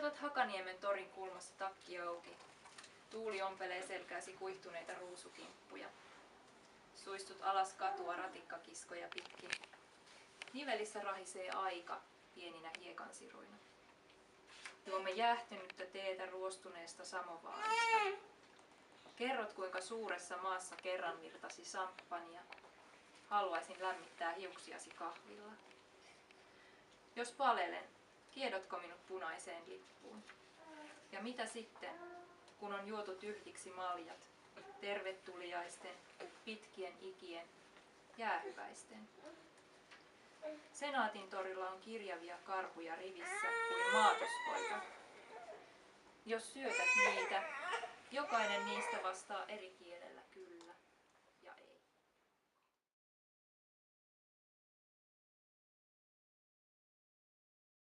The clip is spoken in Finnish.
Odotat Hakaniemen torin kulmassa takki auki. Tuuli ompelee selkääsi kuihtuneita ruusukimppuja. Suistut alas katua ratikkakiskoja pitkin. Nivelissä rahisee aika pieninä hiekansiruina. Juomme jäähtynyttä teetä ruostuneesta samovaarista. Kerrot, kuinka suuressa maassa kerran virtasi samppania. Haluaisin lämmittää hiuksiasi kahvilla. Jos palelen, kiedotko minut punaiseen lippuun? Ja mitä sitten, kun on juotu tyhjiksi maljat, tervetuliaisten, pitkien ikien, jäähyväisten? Senaatin torilla on kirjavia karhuja rivissä kuin maatospoika. Jos syötät niitä, jokainen niistä vastaa eri kielellä.